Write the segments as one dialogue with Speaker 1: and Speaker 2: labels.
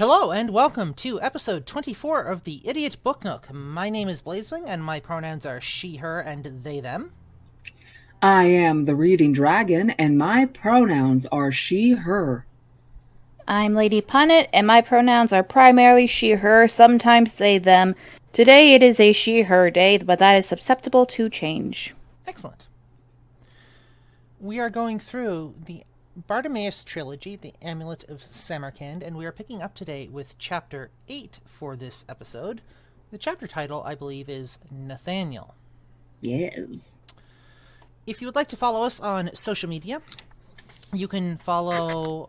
Speaker 1: Hello and welcome to episode 24 of the Idiot Book Nook. My name is Blazewing and my pronouns are she, her, and they, them.
Speaker 2: I am the Reading Dragon, and my pronouns are she, her.
Speaker 3: I'm Lady Punnet, and my pronouns are primarily she, her, sometimes they, them. Today it is a she, her day, but that is susceptible to change.
Speaker 1: Excellent. We are going through the Bartimaeus Trilogy, the Amulet of Samarkand, and we are picking up today with Chapter 8 for this episode. The chapter title, I believe, is Nathaniel.
Speaker 2: Yes.
Speaker 1: If you would like to follow us on social media, you can follow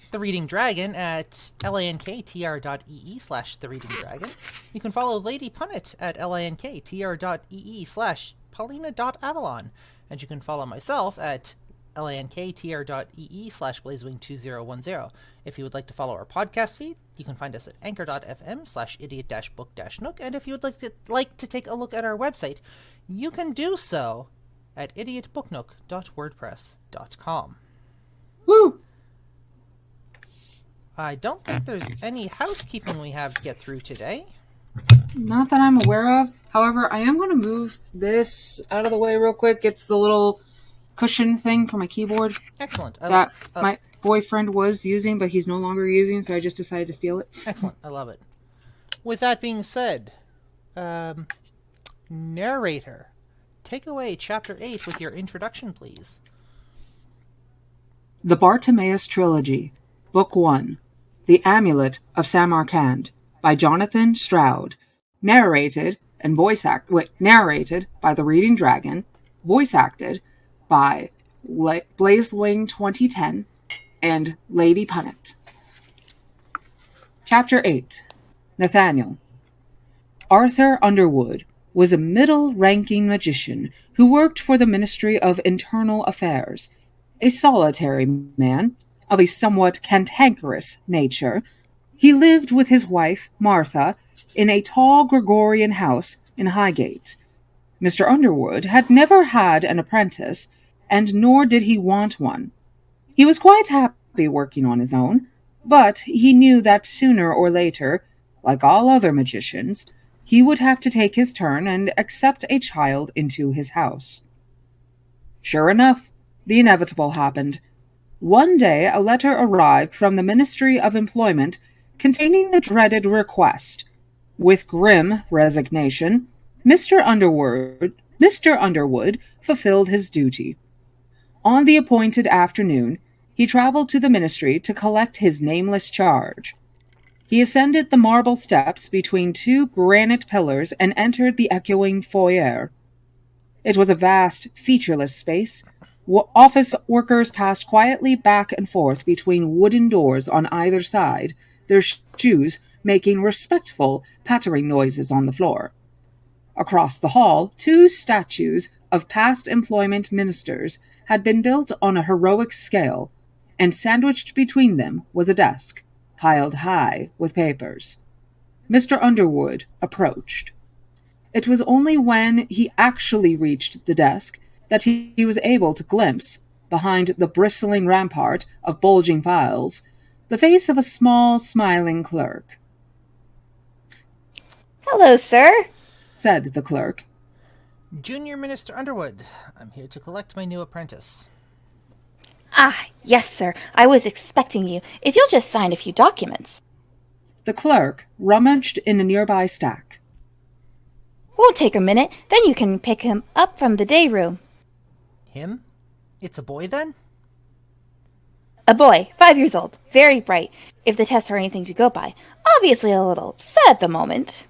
Speaker 1: The Reading Dragon at lanktr.ee/The Reading Dragon. You can follow Lady Punnet at lanktr.ee/Paulina.avalon. And you can follow myself at lanktr.ee/Blazewing2010. If you would like to follow our podcast feed, you can find us at anchor.fm/idiot-book-nook. And if you would like to take a look at our website, you can do so at idiotbooknook.wordpress.com.
Speaker 2: Woo!
Speaker 1: I don't think there's any housekeeping we have to get through today.
Speaker 2: Not that I'm aware of. However, I am going to move this out of the way real quick. It's the little cushion thing for my keyboard.
Speaker 1: Excellent.
Speaker 2: That my boyfriend was using, but he's no longer using, so I just decided to steal it.
Speaker 1: Excellent. I love it. With that being said, narrator, take away Chapter 8 with your introduction, please.
Speaker 2: The Bartimaeus Trilogy, Book 1, The Amulet of Samarkand, by Jonathan Stroud. Narrated by the Reading Dragon. Voice acted by Blazewing 2010 and Lady Punnet. Chapter 8. Nathaniel. Arthur Underwood was a middle-ranking magician who worked for the Ministry of Internal Affairs. A solitary man, of a somewhat cantankerous nature, he lived with his wife, Martha, in a tall Gregorian house in Highgate. Mr. Underwood had never had an apprentice, and nor did he want one. He was quite happy working on his own, but he knew that sooner or later, like all other magicians, he would have to take his turn and accept a child into his house. Sure enough, the inevitable happened. One day a letter arrived from the Ministry of Employment containing the dreaded request. With grim resignation, Mr. Underwood fulfilled his duty. On the appointed afternoon, he traveled to the ministry to collect his nameless charge. He ascended the marble steps between two granite pillars and entered the echoing foyer. It was a vast, featureless space. Office workers passed quietly back and forth between wooden doors on either side, their shoes making respectful pattering noises on the floor. Across the hall, two statues of past employment ministers had been built on a heroic scale, and sandwiched between them was a desk, piled high with papers. Mr. Underwood approached. It was only when he actually reached the desk that he was able to glimpse, behind the bristling rampart of bulging files, the face of a small, smiling clerk.
Speaker 3: Hello, sir,
Speaker 2: said the clerk.
Speaker 1: Junior Minister Underwood, I'm here to collect my new apprentice.
Speaker 3: Ah, yes, sir. I was expecting you. If you'll just sign a few documents.
Speaker 2: The clerk rummaged in a nearby stack.
Speaker 3: Won't take a minute. Then you can pick him up from the day room.
Speaker 1: Him? It's a boy, then?
Speaker 3: A boy, 5 years old, very bright, if the tests are anything to go by. Obviously a little upset at the moment.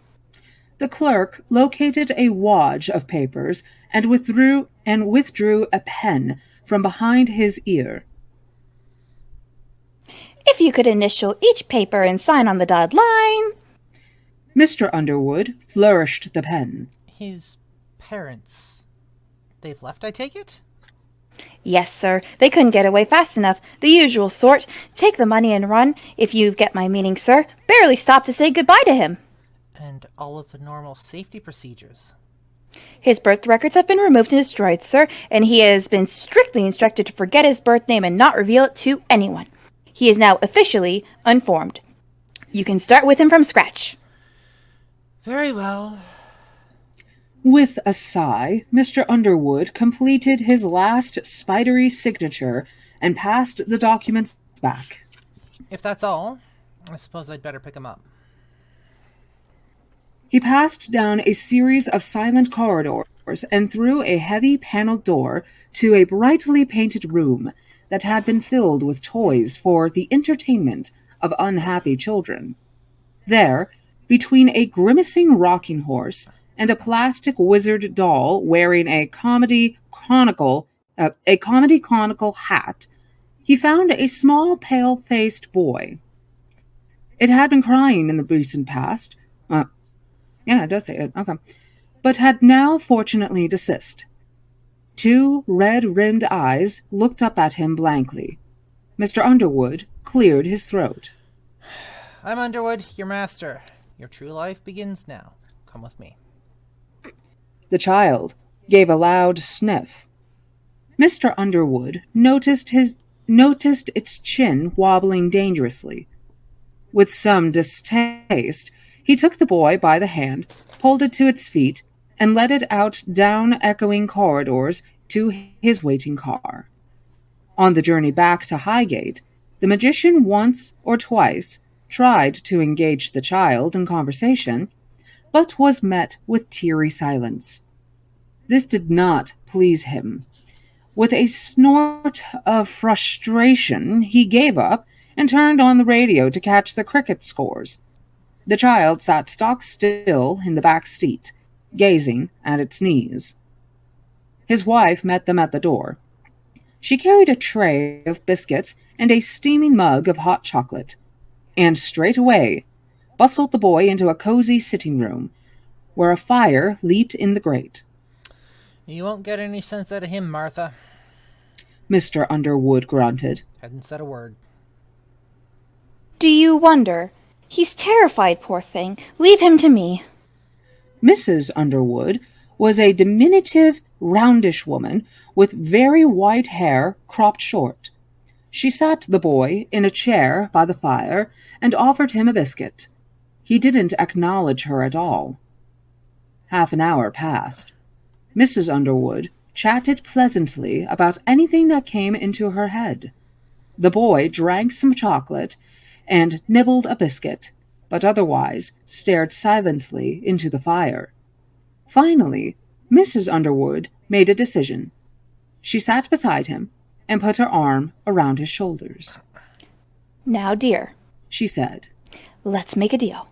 Speaker 2: The clerk located a wad of papers and withdrew a pen from behind his ear.
Speaker 3: If you could initial each paper and sign on the dotted line.
Speaker 2: Mr. Underwood flourished the pen.
Speaker 1: His parents. They've left, I take it?
Speaker 3: Yes, sir. They couldn't get away fast enough. The usual sort. Take the money and run, if you get my meaning, sir. Barely stop to say goodbye to him.
Speaker 1: And all of the normal safety procedures.
Speaker 3: His birth records have been removed and destroyed, sir, and he has been strictly instructed to forget his birth name and not reveal it to anyone. He is now officially unformed. You can start with him from scratch.
Speaker 1: Very well.
Speaker 2: With a sigh, Mr. Underwood completed his last spidery signature and passed the documents back.
Speaker 1: If that's all, I suppose I'd better pick him up.
Speaker 2: He passed down a series of silent corridors and through a heavy paneled door to a brightly painted room that had been filled with toys for the entertainment of unhappy children. There, between a grimacing rocking horse and a plastic wizard doll wearing a comedy conical hat, he found a small pale-faced boy. It had been crying in the recent past. Yeah, it does say it. Okay. But had now fortunately desist. 2 red-rimmed eyes looked up at him blankly. Mr. Underwood cleared his throat.
Speaker 1: I'm Underwood, your master. Your true life begins now. Come with me.
Speaker 2: The child gave a loud sniff. Mr. Underwood noticed its chin wobbling dangerously. With some distaste, he took the boy by the hand, pulled it to its feet, and led it out down echoing corridors to his waiting car. On the journey back to Highgate, the magician once or twice tried to engage the child in conversation, but was met with teary silence. This did not please him. With a snort of frustration, he gave up and turned on the radio to catch the cricket scores. The child sat stock still in the back seat, gazing at its knees. His wife met them at the door. She carried a tray of biscuits and a steaming mug of hot chocolate, and straightway bustled the boy into a cozy sitting room, where a fire leaped in the grate.
Speaker 1: You won't get any sense out of him, Martha.
Speaker 2: Mr. Underwood grunted.
Speaker 1: Hadn't said a word.
Speaker 3: Do you wonder? He's terrified, poor thing. Leave him to me.
Speaker 2: Mrs. Underwood was a diminutive, roundish woman with very white hair cropped short. She sat the boy in a chair by the fire and offered him a biscuit. He didn't acknowledge her at all. Half an hour passed. Mrs. Underwood chatted pleasantly about anything that came into her head. The boy drank some chocolate and nibbled a biscuit, but otherwise stared silently into the fire. Finally, Mrs. Underwood made a decision. She sat beside him and put her arm around his shoulders.
Speaker 3: Now, dear,
Speaker 2: she said,
Speaker 3: let's make a deal.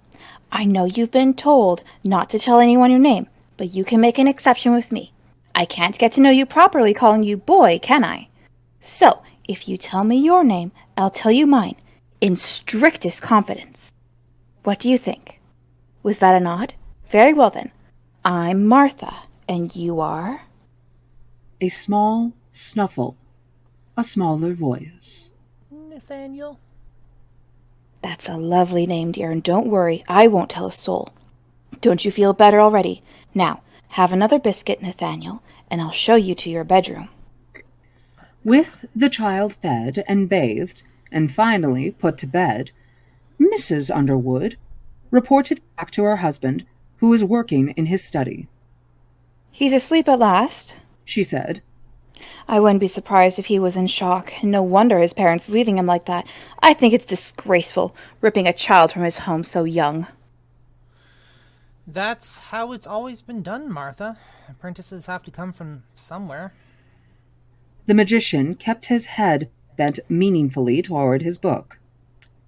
Speaker 3: I know you've been told not to tell anyone your name, but you can make an exception with me. I can't get to know you properly calling you boy, can I? So, if you tell me your name, I'll tell you mine, in strictest confidence. What do you think? Was that a nod? Very well then. I'm Martha, and you are?
Speaker 2: A small snuffle, a smaller voice.
Speaker 1: Nathaniel?
Speaker 3: That's a lovely name, dear, and don't worry, I won't tell a soul. Don't you feel better already? Now, have another biscuit, Nathaniel, and I'll show you to your bedroom.
Speaker 2: With the child fed and bathed, and finally put to bed, Mrs. Underwood reported back to her husband, who was working in his study.
Speaker 3: He's asleep at last,
Speaker 2: she said.
Speaker 3: I wouldn't be surprised if he was in shock. No wonder his parents leaving him like that. I think it's disgraceful, ripping a child from his home so young.
Speaker 1: That's how it's always been done, Martha. Apprentices have to come from somewhere.
Speaker 2: The magician kept his head bent meaningfully toward his book.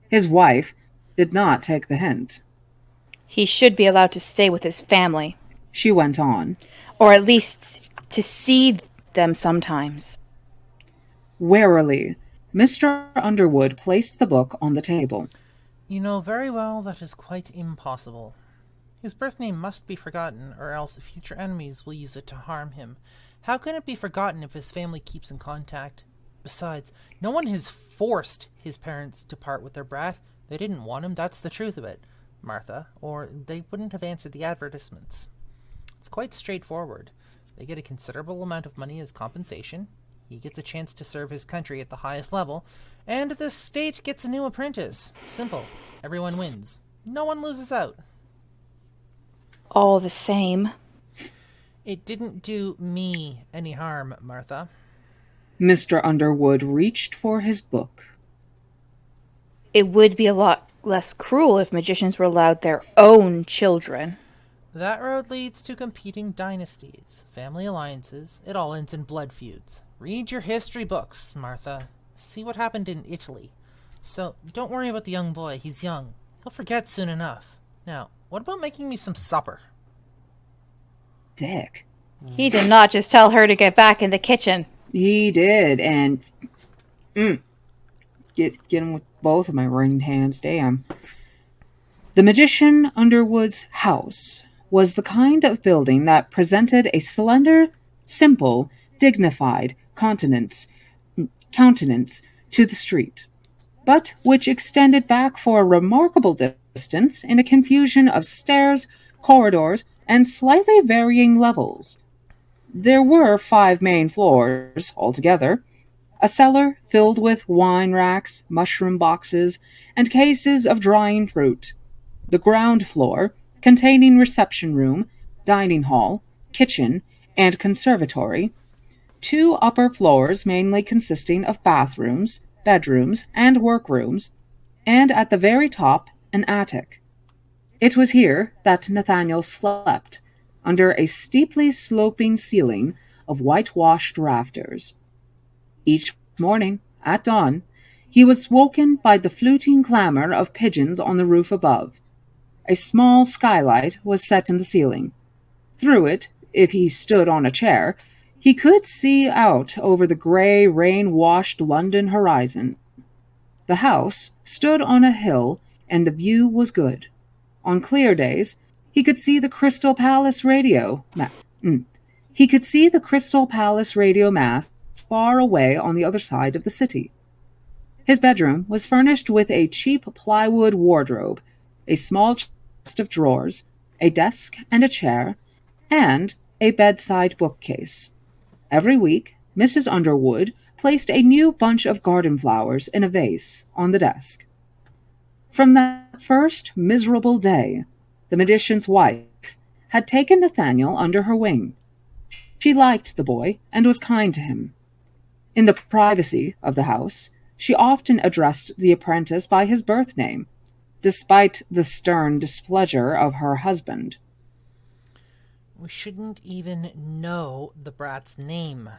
Speaker 2: His wife did not take the hint.
Speaker 3: He should be allowed to stay with his family,
Speaker 2: she went on.
Speaker 3: Or at least to see them sometimes.
Speaker 2: Warily, Mr. Underwood placed the book on the table.
Speaker 1: You know very well that is quite impossible. His birth name must be forgotten, or else future enemies will use it to harm him. How can it be forgotten if his family keeps in contact? Besides, no one has forced his parents to part with their brat. They didn't want him, that's the truth of it, Martha, or they wouldn't have answered the advertisements. It's quite straightforward. They get a considerable amount of money as compensation. he gets a chance to serve his country at the highest level, and the state gets a new apprentice. Simple. Everyone wins. No one loses out.
Speaker 3: All the same.
Speaker 1: It didn't do me any harm, Martha.
Speaker 2: Mr. Underwood reached for his book.
Speaker 3: It would be a lot less cruel if magicians were allowed their own children.
Speaker 1: That road leads to competing dynasties, family alliances. It all ends in blood feuds. Read your history books, Martha. See what happened in Italy. So, don't worry about the young boy. He's young. He'll forget soon enough. Now, what about making me some supper?
Speaker 2: Dick.
Speaker 3: He did not just tell her to get back in the kitchen.
Speaker 2: He did, and get him with both of my ringed hands, damn. The magician Underwood's house was the kind of building that presented a slender, simple, dignified countenance to the street, but which extended back for a remarkable distance in a confusion of stairs, corridors, and slightly varying levels. There were 5 main floors altogether, a cellar filled with wine racks, mushroom boxes, and cases of drying fruit. The ground floor, containing reception room, dining hall, kitchen, and conservatory. 2 upper floors mainly consisting of bathrooms, bedrooms, and workrooms, and at the very top, an attic. It was here that Nathaniel slept, under a steeply sloping ceiling of whitewashed rafters. Each morning, at dawn, he was woken by the fluting clamor of pigeons on the roof above. A small skylight was set in the ceiling. Through it, if he stood on a chair, he could see out over the grey, rain-washed London horizon. The house stood on a hill, and the view was good. On clear days, he could see the Crystal Palace radio mast far away on the other side of the city. His bedroom was furnished with a cheap plywood wardrobe, a small chest of drawers, a desk and a chair, and a bedside bookcase. Every week, Mrs. Underwood placed a new bunch of garden flowers in a vase on the desk. From that first miserable day, the magician's wife had taken Nathaniel under her wing. She liked the boy and was kind to him. In the privacy of the house, she often addressed the apprentice by his birth name, despite the stern displeasure of her husband.
Speaker 1: We shouldn't even know the brat's name,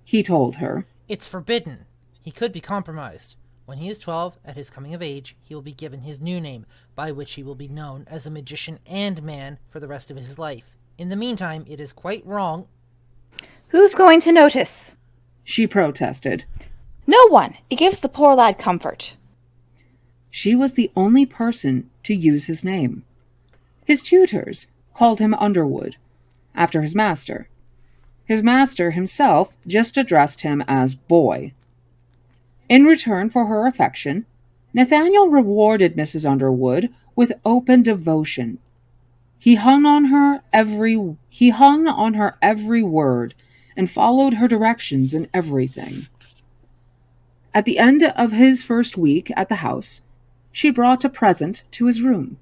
Speaker 2: he told her.
Speaker 1: It's forbidden. He could be compromised. When he is 12, at his coming of age, he will be given his new name, by which he will be known as a magician and man for the rest of his life. In the meantime, it is quite wrong.
Speaker 3: Who's going to notice?
Speaker 2: She protested.
Speaker 3: No one. It gives the poor lad comfort.
Speaker 2: She was the only person to use his name. His tutors called him Underwood, after his master. His master himself just addressed him as boy. In return for her affection, Nathaniel rewarded Mrs. Underwood with open devotion. He hung on her every word and followed her directions in everything. At the end of his first week at the house, she brought a present to his room.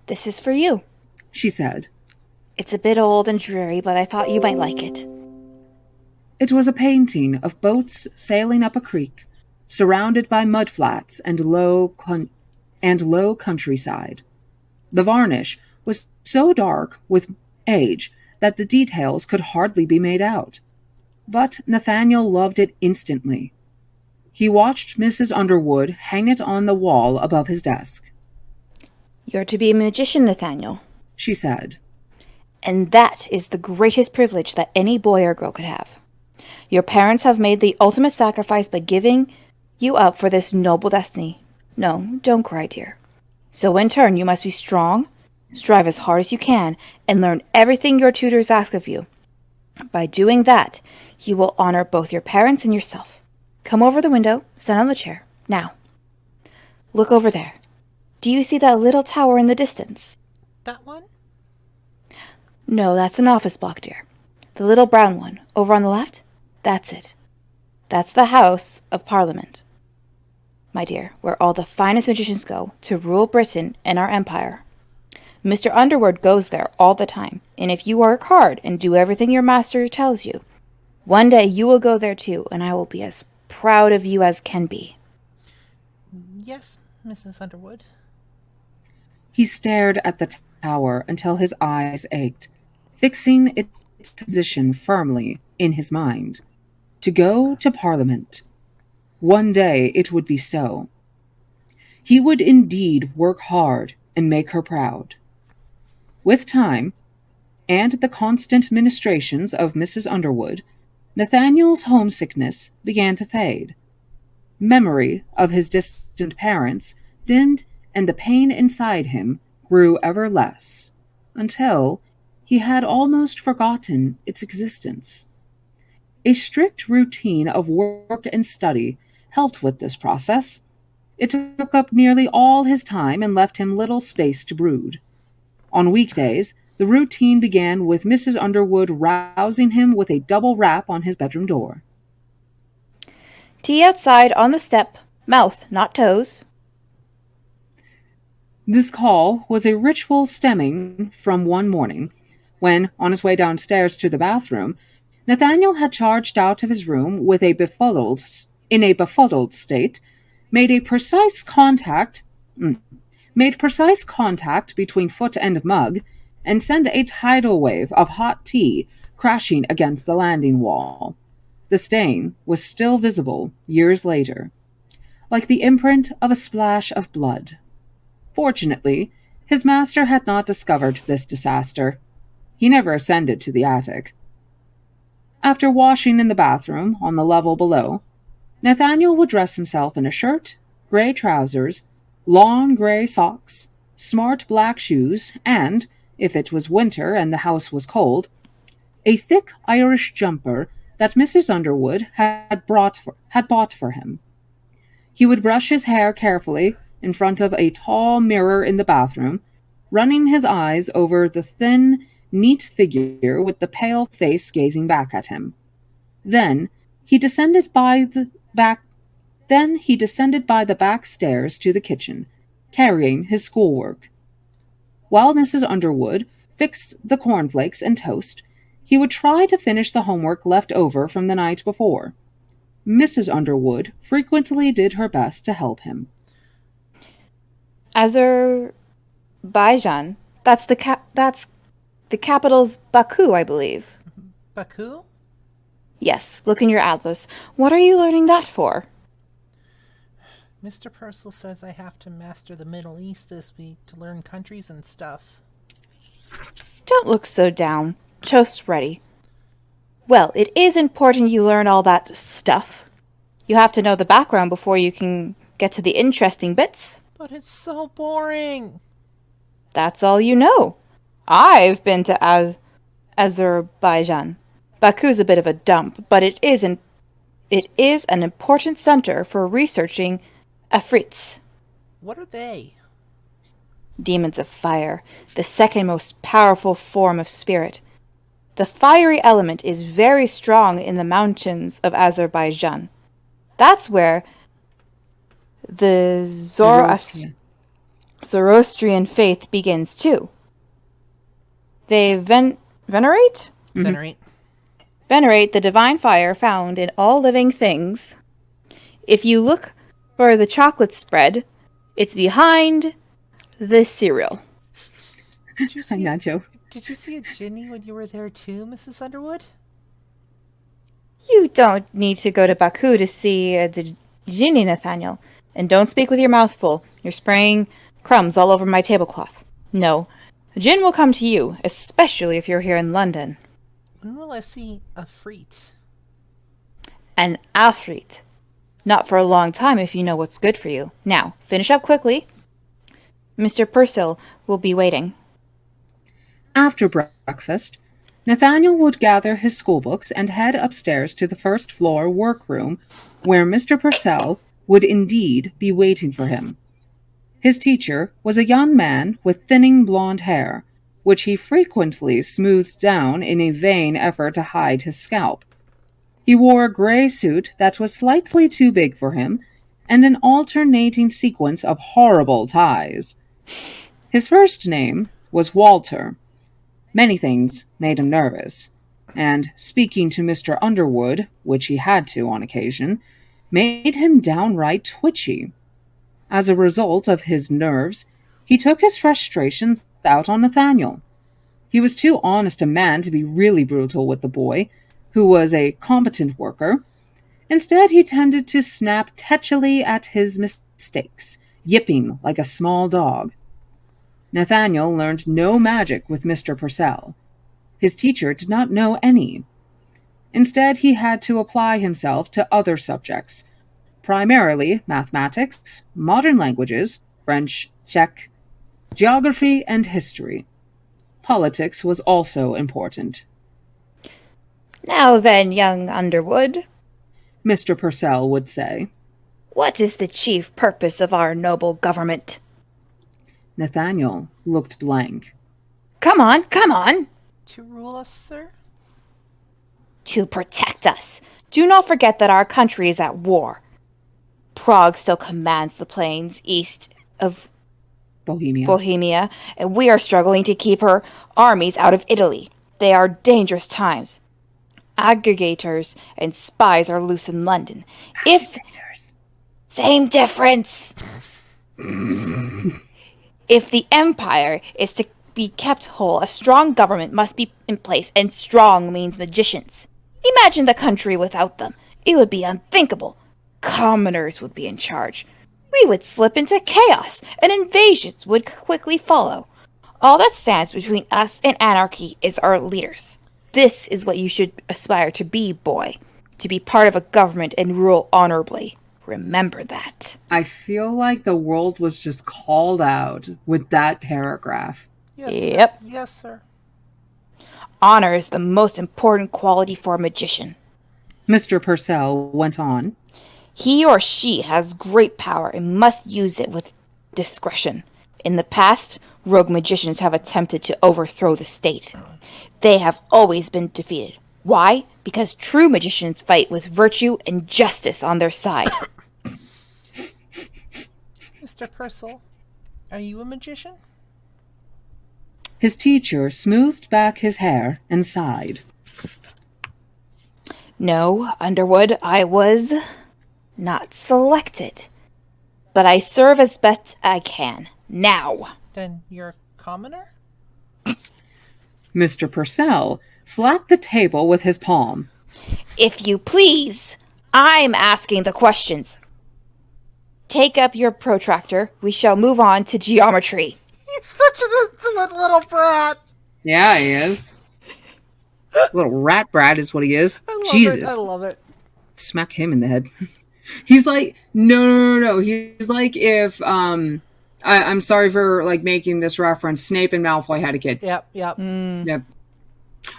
Speaker 3: This is for you,
Speaker 2: she said.
Speaker 3: It's a bit old and dreary, but I thought you might like it.
Speaker 2: It was a painting of boats sailing up a creek, surrounded by mudflats and low countryside. The varnish was so dark with age that the details could hardly be made out. But Nathaniel loved it instantly. He watched Mrs. Underwood hang it on the wall above his desk.
Speaker 3: You're to be a magician, Nathaniel,
Speaker 2: she said.
Speaker 3: And that is the greatest privilege that any boy or girl could have. Your parents have made the ultimate sacrifice by giving you up for this noble destiny. No, don't cry, dear. So in turn, you must be strong, strive as hard as you can, and learn everything your tutors ask of you. By doing that, you will honor both your parents and yourself. Come over the window, stand on the chair. Now, look over there. Do you see that little tower in the distance?
Speaker 1: That one?
Speaker 3: No, that's an office block, dear. The little brown one, over on the left? That's it. That's the House of Parliament, my dear, where all the finest magicians go to rule Britain and our empire. Mr. Underwood goes there all the time, and if you work hard and do everything your master tells you, one day you will go there too, and I will be as proud of you as can be.
Speaker 1: Yes, Mrs. Underwood.
Speaker 2: He stared at the tower until his eyes ached, fixing its position firmly in his mind. To go to Parliament. One day it would be so. He would indeed work hard and make her proud. With time, and the constant ministrations of Mrs. Underwood, Nathaniel's homesickness began to fade. Memory of his distant parents dimmed, and the pain inside him grew ever less, until he had almost forgotten its existence. A strict routine of work and study helped with this process. It took up nearly all his time and left him little space to brood. On weekdays, the routine began with Mrs. Underwood rousing him with a double rap on his bedroom door.
Speaker 3: Tea outside on the step, mouth, not toes.
Speaker 2: This call was a ritual stemming from one morning, when, on his way downstairs to the bathroom, Nathaniel had charged out of his room in a befuddled state, made precise contact between foot and mug, and sent a tidal wave of hot tea crashing against the landing wall. The stain was still visible years later, like the imprint of a splash of blood. Fortunately, his master had not discovered this disaster. He never ascended to the attic. After washing in the bathroom on the level below, Nathaniel would dress himself in a shirt, gray trousers, long gray socks, smart black shoes, and, if it was winter and the house was cold, a thick Irish jumper that Mrs. Underwood had bought for him. He would brush his hair carefully in front of a tall mirror in the bathroom, running his eyes over the thin, neat figure with the pale face gazing back at him. Then he descended by the back stairs to the kitchen, carrying his schoolwork. While Mrs. Underwood fixed the cornflakes and toast, he would try to finish the homework left over from the night before. Mrs. Underwood frequently did her best to help him.
Speaker 3: Azerbaijan. That's the capital's Baku, I believe.
Speaker 1: Baku?
Speaker 3: Yes, look in your atlas. What are you learning that for?
Speaker 1: Mr. Purcell says I have to master the Middle East this week to learn countries and stuff.
Speaker 3: Don't look so down. Toast ready. Well, it is important you learn all that stuff. You have to know the background before you can get to the interesting bits.
Speaker 1: But it's so boring.
Speaker 3: That's all you know. I've been to Azerbaijan. Baku's a bit of a dump, but it is an important center for researching Afrits.
Speaker 1: What are they?
Speaker 3: Demons of fire, the second most powerful form of spirit. The fiery element is very strong in the mountains of Azerbaijan. That's where the Zoroastrian faith begins too. They venerate?
Speaker 1: Venerate.
Speaker 3: Venerate the divine fire found in all living things. If you look for the chocolate spread, it's behind the cereal.
Speaker 1: Did you see
Speaker 2: Nacho.
Speaker 1: Did you see a Ginny when you were there too, Mrs. Underwood?
Speaker 3: You don't need to go to Baku to see the genie, Nathaniel. And don't speak with your mouth full. You're spraying crumbs all over my tablecloth. No, Jinn will come to you, especially if you're here in London.
Speaker 1: When will I see a Freet?
Speaker 3: An Afrit. Not for a long time if you know what's good for you. Now, finish up quickly. Mr. Purcell will be waiting.
Speaker 2: After breakfast, Nathaniel would gather his schoolbooks and head upstairs to the first-floor workroom, where Mr. Purcell would indeed be waiting for him. His teacher was a young man with thinning blonde hair, which he frequently smoothed down in a vain effort to hide his scalp. He wore a gray suit that was slightly too big for him, and an alternating sequence of horrible ties. His first name was Walter. Many things made him nervous, and speaking to Mr. Underwood, which he had to on occasion, made him downright twitchy. As a result of his nerves, he took his frustrations out on Nathaniel. He was too honest a man to be really brutal with the boy, who was a competent worker. Instead, he tended to snap tetchily at his mistakes, yipping like a small dog. Nathaniel learned no magic with Mr. Purcell. His teacher did not know any. Instead, he had to apply himself to other subjects, primarily mathematics, modern languages, French, Czech, geography, and history. Politics was also important.
Speaker 3: Now then, young Underwood,
Speaker 2: Mr. Purcell would say,
Speaker 3: what is the chief purpose of our noble government?
Speaker 2: Nathaniel looked blank.
Speaker 3: Come on, come on!
Speaker 1: To rule us, sir?
Speaker 3: To protect us. Do not forget that our country is at war. Prague still commands the plains east of Bohemia, and we are struggling to keep her armies out of Italy. They are dangerous times. Aggregators and spies are loose in London. Same difference! If the empire is to be kept whole, a strong government must be in place, and strong means magicians. Imagine the country without them. It would be unthinkable. Commoners would be in charge. We would slip into chaos, and invasions would quickly follow. All that stands between us and anarchy is our leaders. This is what you should aspire to be, boy. To be part of a government and rule honorably. Remember that.
Speaker 2: I feel like the world was just called out with that paragraph.
Speaker 1: Yes,
Speaker 3: Yep.
Speaker 1: Sir. Yes, sir.
Speaker 3: Honor is the most important quality for a magician.
Speaker 2: Mr. Purcell went on.
Speaker 3: He or she has great power and must use it with discretion. In the past, rogue magicians have attempted to overthrow the state. They have always been defeated. Why? Because true magicians fight with virtue and justice on their side.
Speaker 1: Mr. Purcell, are you a magician?
Speaker 2: His teacher smoothed back his hair and sighed.
Speaker 3: No, Underwood, I was not selected. But I serve as best I can. Now.
Speaker 1: Then you're a commoner?
Speaker 2: Mr. Purcell slapped the table with his palm.
Speaker 3: If you please, I'm asking the questions. Take up your protractor. We shall move on to geometry.
Speaker 1: He's such an insolent little brat.
Speaker 2: Yeah, he is. Little rat brat is what he is.
Speaker 1: I love it.
Speaker 2: Smack him in the head. He's like, no. He's like if, I'm sorry for like making this reference. Snape and Malfoy had a kid.
Speaker 1: Yep.
Speaker 2: Yep.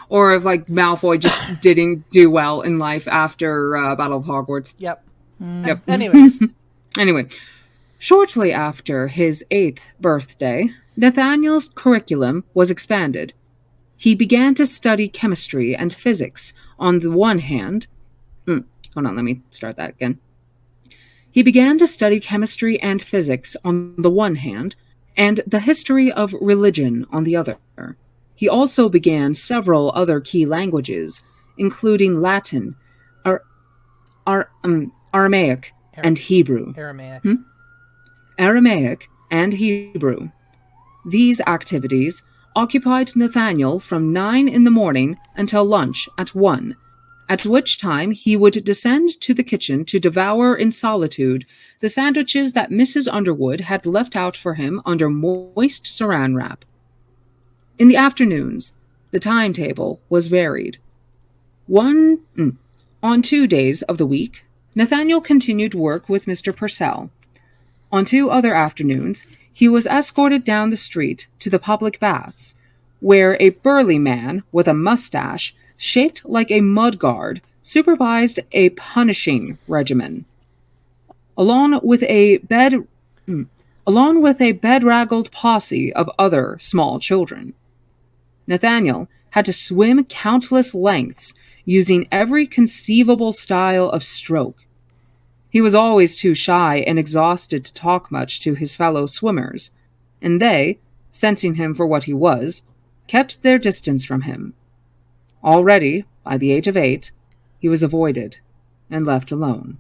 Speaker 2: Or if like Malfoy just didn't do well in life after Battle of Hogwarts.
Speaker 1: Yep.
Speaker 2: Yep.
Speaker 1: Anyways.
Speaker 2: Anyway, shortly after his 8th birthday, Nathaniel's curriculum was expanded. He began to study chemistry and physics on the one hand. Hold on, let me start that again. He began to study chemistry and physics on the one hand, and the history of religion on the other. He also began several other key languages, including Latin, Aramaic, and Hebrew. Aramaic and Hebrew. These activities occupied Nathaniel from 9 in the morning until lunch at 1, at which time he would descend to the kitchen to devour in solitude the sandwiches that Mrs. Underwood had left out for him under moist saran wrap. In the afternoons, the timetable was varied. On 2 days of the week, Nathaniel continued work with Mr. Purcell. On 2 other afternoons, he was escorted down the street to the public baths, where a burly man with a mustache shaped like a mudguard supervised a punishing regimen, along with a bedraggled posse of other small children. Nathaniel had to swim countless lengths using every conceivable style of stroke. He was always too shy and exhausted to talk much to his fellow swimmers, and they, sensing him for what he was, kept their distance from him. Already, by the age of 8, he was avoided and left alone.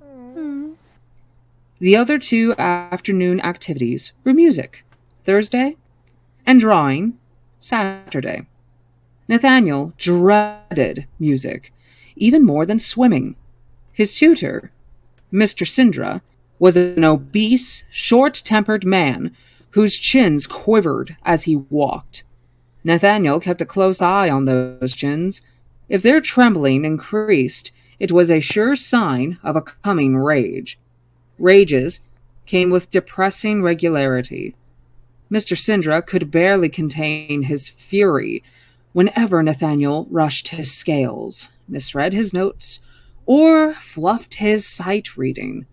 Speaker 2: The other 2 afternoon activities were music, Thursday, and drawing, Saturday. Nathaniel dreaded music, even more than swimming. His tutor, Mr. Sindra, was an obese, short-tempered man whose chins quivered as he walked. Nathaniel kept a close eye on those chins. If their trembling increased, it was a sure sign of a coming rage. Rages came with depressing regularity. Mr. Sindra could barely contain his fury whenever Nathaniel rushed his scales, misread his notes, or fluffed his sight reading,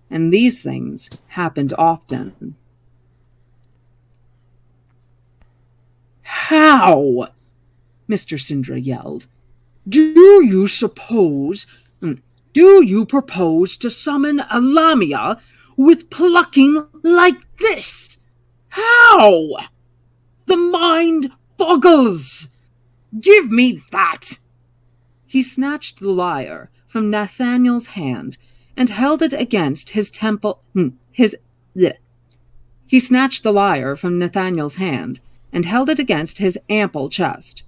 Speaker 2: and these things happened often. "How?" Mr. Sindra yelled. Do you propose to summon a Lamia with plucking like this? How? The mind boggles! Give me that!" He snatched the lyre from Nathaniel's hand and held it against his temple. He snatched the lyre from Nathaniel's hand and held it against his ample chest.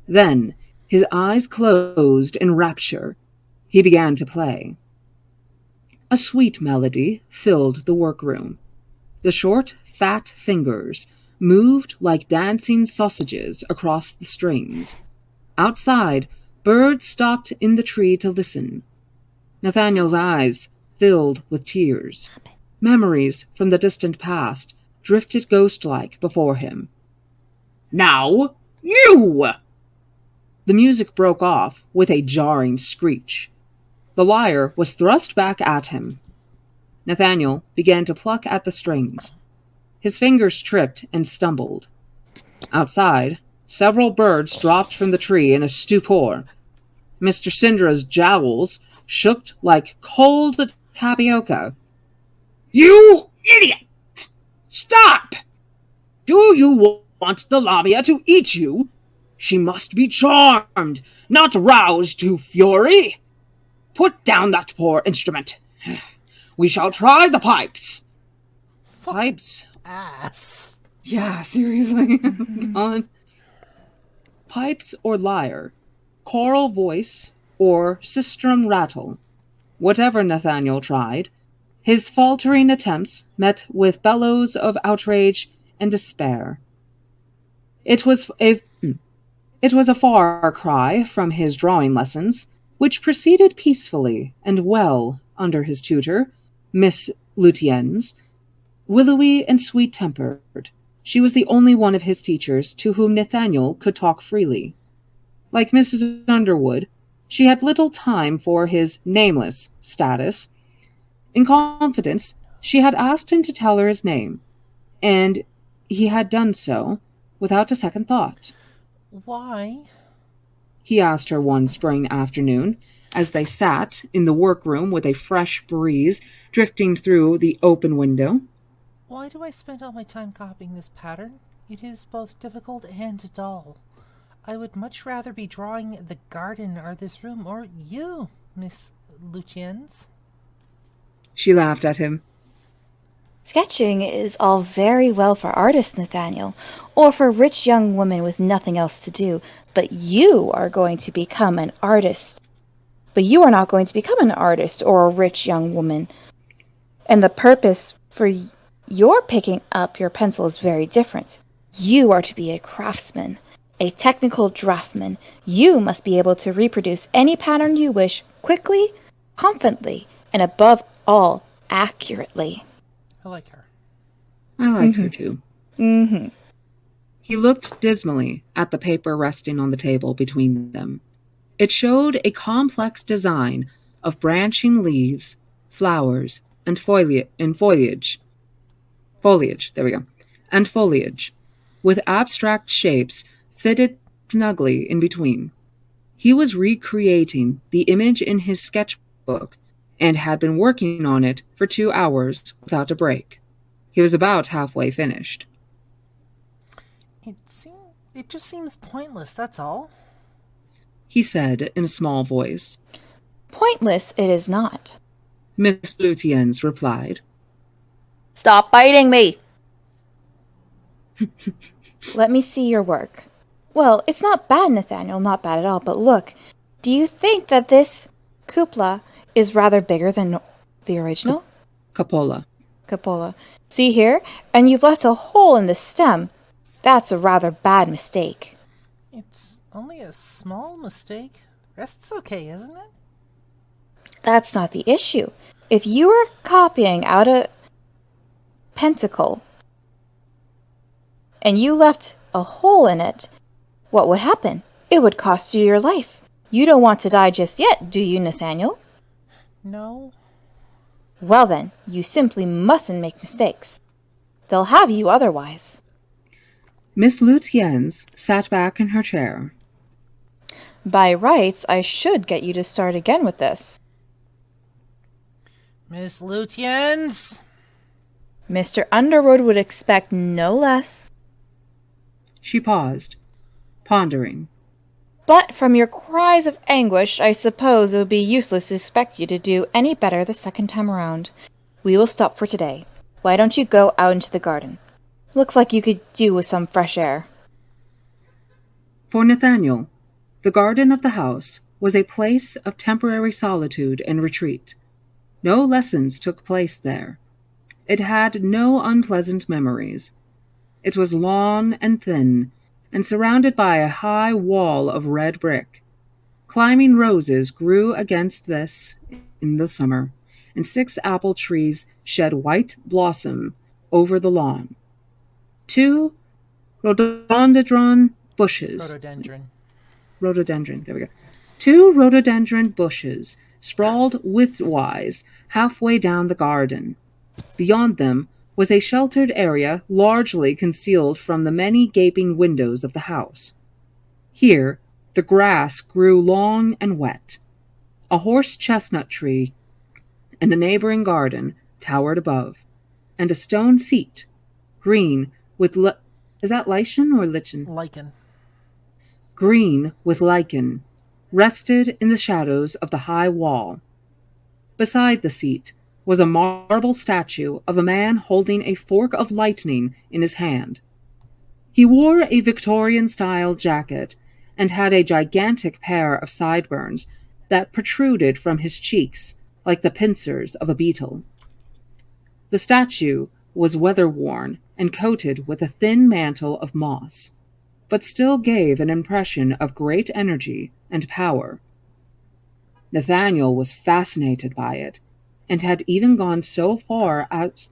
Speaker 2: Then, his eyes closed in rapture, he began to play. A sweet melody filled the workroom. The short, fat fingers moved like dancing sausages across the strings. Outside, birds stopped in the tree to listen. Nathaniel's eyes filled with tears. Memories from the distant past drifted ghost-like before him. "Now, you!" The music broke off with a jarring screech. The lyre was thrust back at him. Nathaniel began to pluck at the strings. His fingers tripped and stumbled. Outside, several birds dropped from the tree in a stupor. Mr. Sindra's jowls shook like cold tapioca. "You idiot! Stop! Do you want the Lamia to eat you? She must be charmed, not roused to fury. Put down that poor instrument. We shall try the pipes." Pipes?
Speaker 1: Ass.
Speaker 2: Yeah, seriously. God. Pipes or lyre, choral voice or sistrum rattle. Whatever Nathaniel tried, his faltering attempts met with bellows of outrage and despair. It was a far cry from his drawing lessons, which proceeded peacefully and well under his tutor, Miss Lutyens. Willowy and sweet-tempered, she was the only one of his teachers to whom Nathaniel could talk freely. Like Mrs. Underwood, she had little time for his nameless status. In confidence, she had asked him to tell her his name, and he had done so without a second thought.
Speaker 1: "Why?"
Speaker 2: he asked her one spring afternoon, as they sat in the workroom with a fresh breeze drifting through the open window.
Speaker 1: "Why do I spend all my time copying this pattern? It is both difficult and dull. I would much rather be drawing the garden or this room or you, Miss Lutyens."
Speaker 2: She laughed at him.
Speaker 3: Sketching is all very well for artists, Nathaniel, or for rich young women with nothing else to do, but you are going to become an artist. But you are not going to become an artist or a rich young woman. And the purpose for your picking up your pencil is very different. You are to be a craftsman, a technical draughtsman. You must be able to reproduce any pattern you wish quickly, confidently, and above all, accurately.
Speaker 1: I like her.
Speaker 2: I liked her too.
Speaker 3: Mm-hmm.
Speaker 2: He looked dismally at the paper resting on the table between them. It showed a complex design of branching leaves, flowers, and foliage, with abstract shapes fitted snugly in between. He was recreating the image in his sketchbook and had been working on it for 2 hours without a break. He was about halfway finished.
Speaker 1: It just seems pointless, that's all.
Speaker 2: He said in a small voice.
Speaker 3: Pointless it is not.
Speaker 2: Miss Lutyens replied.
Speaker 3: Stop biting me! Let me see your work. Well, it's not bad, Nathaniel, not bad at all, but look, do you think that this cupola is rather bigger than the original?
Speaker 2: Cupola.
Speaker 3: Cupola. See here? And you've left a hole in the stem. That's a rather bad mistake.
Speaker 1: It's only a small mistake. The rest's okay, isn't it?
Speaker 3: That's not the issue. If you were copying out a pentacle and you left a hole in it, what would happen? It would cost you your life. You don't want to die just yet, do you, Nathaniel?
Speaker 1: No.
Speaker 3: Well then, you simply mustn't make mistakes. They'll have you otherwise.
Speaker 2: Miss Lutyens sat back in her chair.
Speaker 3: By rights, I should get you to start again with this.
Speaker 1: Miss Lutyens!
Speaker 3: Mr. Underwood would expect no less.
Speaker 2: She paused, pondering.
Speaker 3: But from your cries of anguish, I suppose it would be useless to expect you to do any better the second time around. We will stop for today. Why don't you go out into the garden? Looks like you could do with some fresh air.
Speaker 2: For Nathaniel, the garden of the house was a place of temporary solitude and retreat. No lessons took place there. It had no unpleasant memories. It was lawn and thin, and surrounded by a high wall of red brick. Climbing roses grew against this in the summer, and 6 apple trees shed white blossom over the lawn. 2 rhododendron bushes. Rhododendron, there we go. 2 rhododendron bushes sprawled widthwise halfway down the garden. Beyond them was a sheltered area largely concealed from the many gaping windows of the house. Here, the grass grew long and wet. A horse chestnut tree and a neighboring garden towered above, and a stone seat, green with is that lichen or lichen?
Speaker 1: Lichen.
Speaker 2: Green with lichen, rested in the shadows of the high wall. Beside the seat was a marble statue of a man holding a fork of lightning in his hand. He wore a Victorian-style jacket and had a gigantic pair of sideburns that protruded from his cheeks like the pincers of a beetle. The statue was weather-worn and coated with a thin mantle of moss, but still gave an impression of great energy and power. Nathaniel was fascinated by it, and had even gone so far as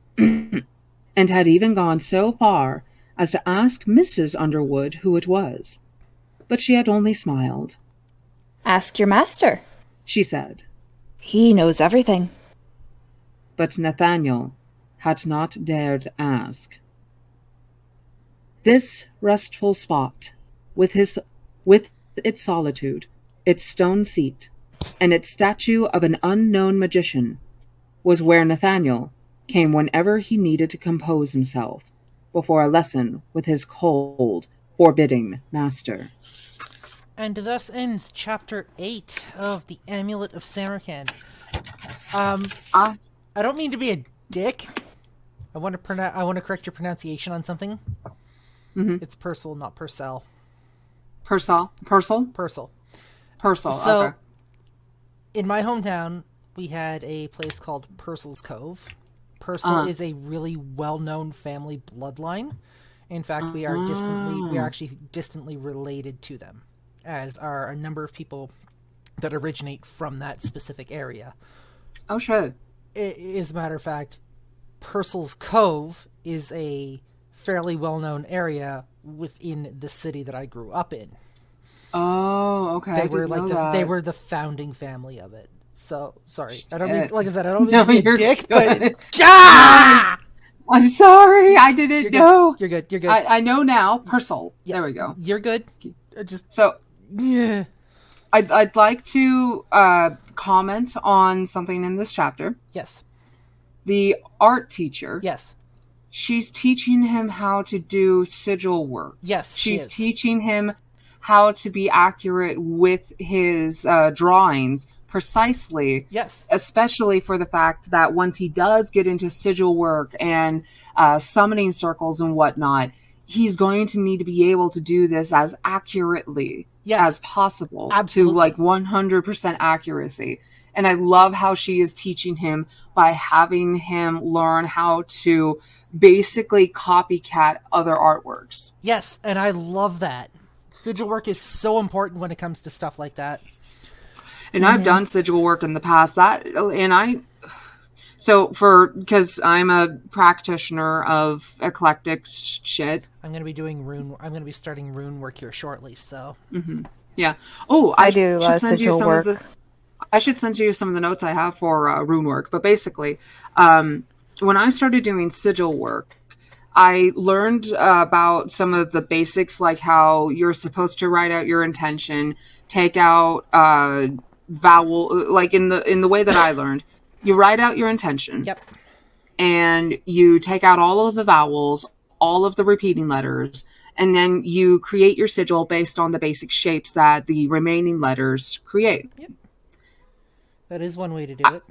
Speaker 2: to ask Mrs. Underwood who it was. But she had only smiled.
Speaker 3: Ask your master,
Speaker 2: she said.
Speaker 3: He knows everything.
Speaker 2: But Nathaniel had not dared ask. This restful spot, with its solitude, its stone seat, and its statue of an unknown magician, was where Nathaniel came whenever he needed to compose himself before a lesson with his cold, forbidding master.
Speaker 1: And thus ends Chapter 8 of the Amulet of Samarkand. I don't mean to be a dick. I want to correct your pronunciation on something.
Speaker 2: Mm-hmm.
Speaker 1: It's Purcell, not Purcell.
Speaker 2: Purcell?
Speaker 1: Purcell.
Speaker 2: So, okay.
Speaker 1: In my hometown, we had a place called Purcell's Cove. Purcell is a really well-known family bloodline. In fact, we are actually distantly related to them, as are a number of people that originate from that specific area.
Speaker 2: Oh, shit.
Speaker 1: As a matter of fact, Purcell's Cove is a fairly well-known area within the city that I grew up in.
Speaker 2: Oh, okay.
Speaker 1: They were the founding family of it. So sorry, I don't mean, like I said, I don't mean to be a dick,
Speaker 2: good.
Speaker 1: But
Speaker 2: I'm sorry, I didn't know.
Speaker 1: You're good.
Speaker 2: I know now. Purcell. Yeah, there we go.
Speaker 1: You're good.
Speaker 2: So
Speaker 1: Yeah.
Speaker 2: I'd like to comment on something in this chapter.
Speaker 1: Yes.
Speaker 2: The art teacher.
Speaker 1: Yes.
Speaker 2: She's teaching him how to do sigil work.
Speaker 1: Yes,
Speaker 2: She's
Speaker 1: she is.
Speaker 2: teaching him how to be accurate with his drawings precisely.
Speaker 1: Yes.
Speaker 2: Especially for the fact that once he does get into sigil work and summoning circles and whatnot, he's going to need to be able to do this as accurately as possible.
Speaker 1: Absolutely.
Speaker 2: To like 100% accuracy. And I love how she is teaching him by having him learn how to basically copycat other artworks.
Speaker 1: Yes, and I love that. Sigil work is so important when it comes to stuff like that.
Speaker 2: And I've done sigil work in the past. Because I'm a practitioner of eclectic shit.
Speaker 1: I'm going to be starting rune work here shortly, so.
Speaker 2: Mm-hmm. Yeah. Oh, I do sigil work. I should send you some of the notes I have for rune work. But basically, when I started doing sigil work, I learned about some of the basics, like how you're supposed to write out your intention, take out vowel, like in the way that I learned. You write out your intention.
Speaker 1: Yep.
Speaker 2: And you take out all of the vowels, all of the repeating letters, and then you create your sigil based on the basic shapes that the remaining letters create.
Speaker 1: Yep. That is one way to do it.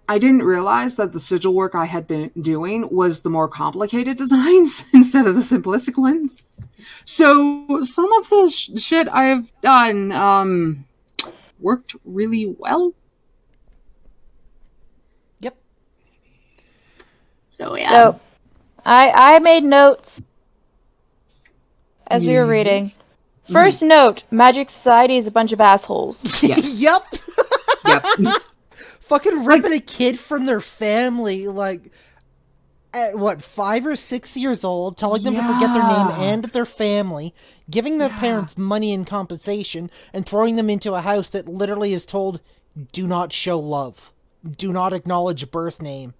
Speaker 2: I didn't realize that the sigil work I had been doing was the more complicated designs instead of the simplistic ones. So some of the shit I've done worked really well.
Speaker 1: Yep.
Speaker 2: So yeah.
Speaker 3: So I made notes as we were reading. First note, Magic Society is a bunch of assholes.
Speaker 2: Yes.
Speaker 1: Yep.
Speaker 2: Yep.
Speaker 1: Fucking ripping a kid from their family, like, at what, 5 or 6 years old, telling them to forget their name and their family, giving their parents money in compensation, and throwing them into a house that literally is told, do not show love. Do not acknowledge birth name.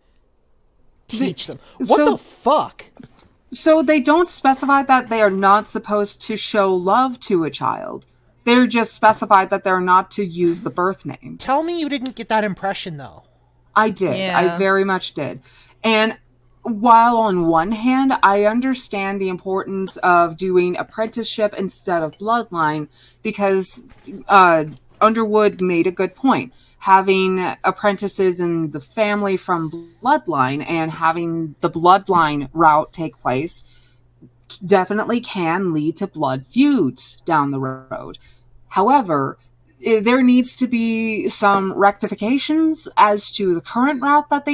Speaker 1: Teach them. What the fuck?
Speaker 2: So they don't specify that they are not supposed to show love to a child. They're just specified that they're not to use the birth name.
Speaker 1: Tell me you didn't get that impression, though.
Speaker 2: I did.
Speaker 3: Yeah.
Speaker 2: I very much did. And while on one hand, I understand the importance of doing apprenticeship instead of bloodline, because Underwood made a good point. Having apprentices in the family from bloodline and having the bloodline route take place definitely can lead to blood feuds down the road. However, there needs to be some rectifications as to the current route that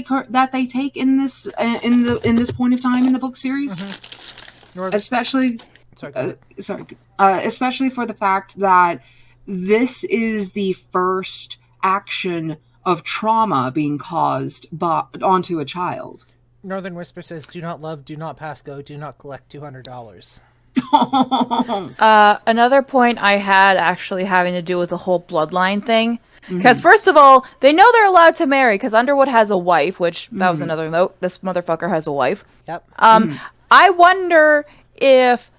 Speaker 2: they take in this point of time in the book series, especially especially for the fact that this is the first action of trauma being caused onto a child.
Speaker 1: Northern Whisper says, do not love, do not pass go, do not collect $200.
Speaker 3: Another point I had actually having to do with the whole bloodline thing. Because first of all, they know they're allowed to marry because Underwood has a wife, which that was another note. This motherfucker has a wife.
Speaker 1: Yep.
Speaker 3: I wonder if